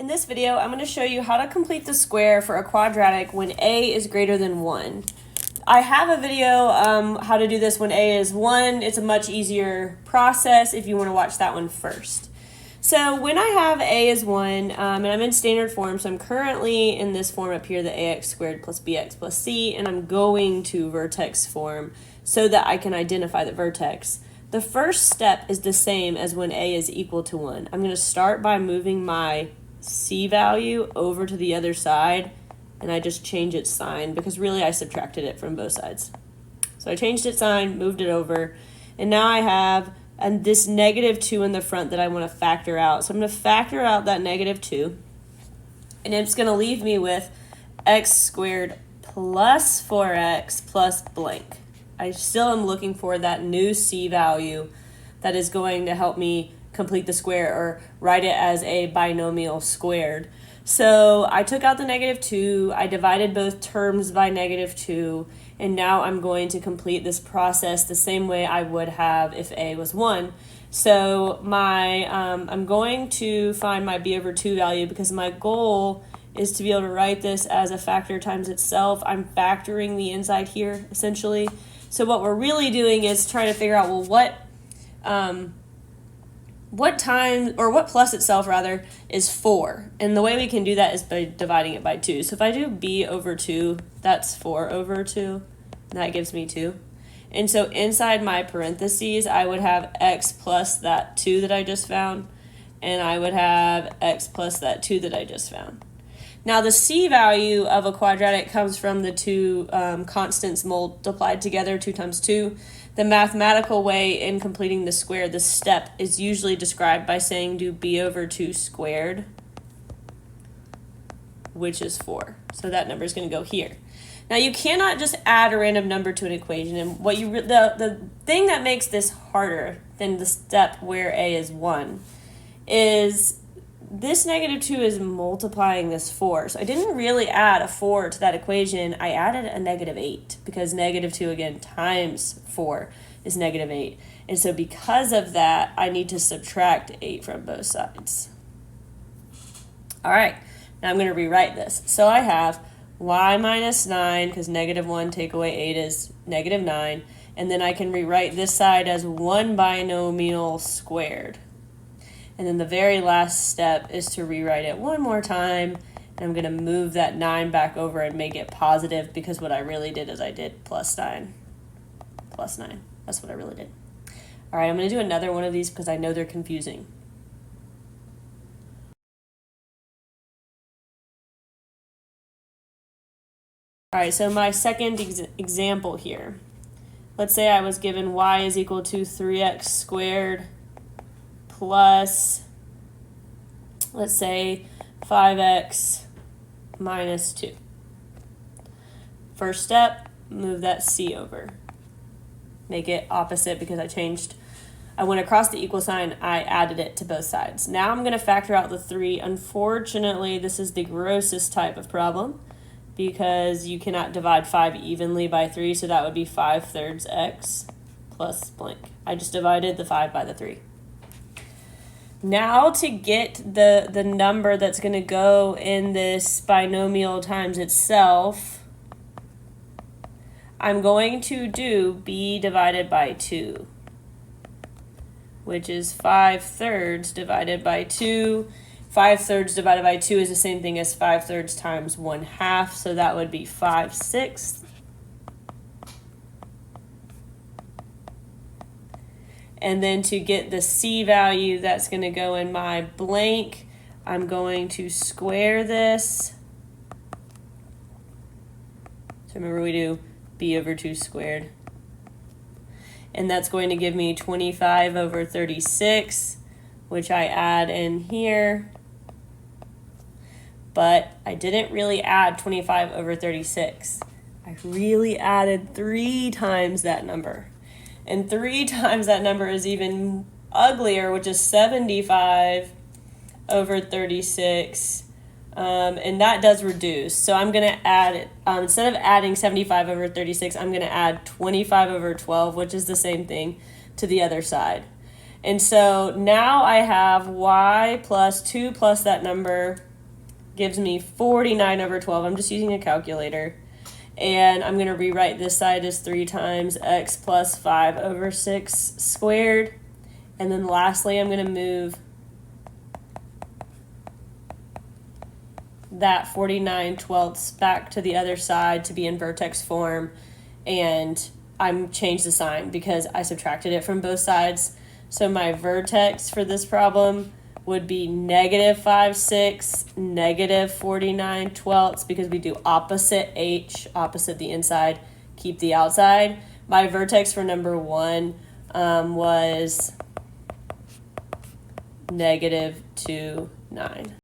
In this video, I'm going to show you how to complete the square for a quadratic when a is greater than 1. I have a video how to do this when a is 1. It's a much easier process if you want to watch that one first. So when I have a is 1, and I'm in standard form, so I'm currently in this form up here, the ax squared plus bx plus c, and I'm going to vertex form so that I can identify the vertex. The first step is the same as when a is equal to 1. I'm going to start by moving my c value over to the other side, and I just change its sign because really I subtracted it from both sides. So I changed its sign, moved it over, and now I have this negative 2 in the front that I want to factor out. So I'm going to factor out that negative 2, and it's going to leave me with x squared plus 4x plus blank. I still am looking for that new c value that is going to help me complete the square or write it as a binomial squared. So I took out the negative 2, I divided both terms by negative 2, and now I'm going to complete this process the same way I would have if a was 1. So I'm going to find my b over 2 value because my goal is to be able to write this as a factor times itself. I'm factoring the inside here, essentially. So what we're really doing is trying to figure out, well, what time, or what plus itself rather, is 4. And the way we can do that is by dividing it by 2. So if I do b over 2, that's 4 over 2. That gives me 2. And so inside my parentheses, I would have x plus that 2 that I just found, and I would have x plus that 2 that I just found. Now the c value of a quadratic comes from the two constants multiplied together, 2 times 2. The mathematical way in completing the square, the step, is usually described by saying do b over 2 squared, which is 4. So that number is going to go here. Now you cannot just add a random number to an equation, and the thing that makes this harder than the step where a is 1 is this negative 2 is multiplying this 4. So I didn't really add a 4 to that equation. I added a negative 8 because negative 2 again times 4 is negative 8. And so because of that, I need to subtract 8 from both sides. All right, now I'm going to rewrite this. So I have y minus 9, because negative 1 take away 8 is negative 9. And then I can rewrite this side as 1 binomial squared. And then the very last step is to rewrite it one more time. And I'm going to move that 9 back over and make it positive, because what I really did is I did plus 9. Plus 9. That's what I really did. All right, I'm going to do another one of these because I know they're confusing. All right, so my second example here. Let's say I was given y is equal to 3x squared plus, let's say, 5x minus 2. First step, move that c over. Make it opposite because I went across the equal sign, I added it to both sides. Now I'm going to factor out the 3. Unfortunately, this is the grossest type of problem because you cannot divide 5 evenly by 3, so that would be 5/3 x plus blank. I just divided the 5 by the 3. Now to get the number that's going to go in this binomial times itself, I'm going to do b divided by 2, which is 5/3 divided by 2. 5/3 divided by 2 is the same thing as 5/3 times 1/2, so that would be 5/6. And then to get the c value that's going to go in my blank, I'm going to square this. So remember, we do b over 2 squared. And that's going to give me 25 over 36, which I add in here. But I didn't really add 25 over 36. I really added 3 times that number. And 3 times that number is even uglier, which is 75 over 36. And that does reduce. So I'm going to add, instead of adding 75 over 36, I'm going to add 25 over 12, which is the same thing, to the other side. And so now I have y plus 2 plus that number gives me 49 over 12. I'm just using a calculator. And I'm going to rewrite this side as 3 times x plus 5 over 6 squared. And then lastly, I'm going to move that 49/12 back to the other side to be in vertex form. And I'm changed the sign because I subtracted it from both sides. So my vertex for this problem would be -5, 6, -49/12 because we do opposite h, opposite the inside, keep the outside. My vertex for number 1 was -2, 9.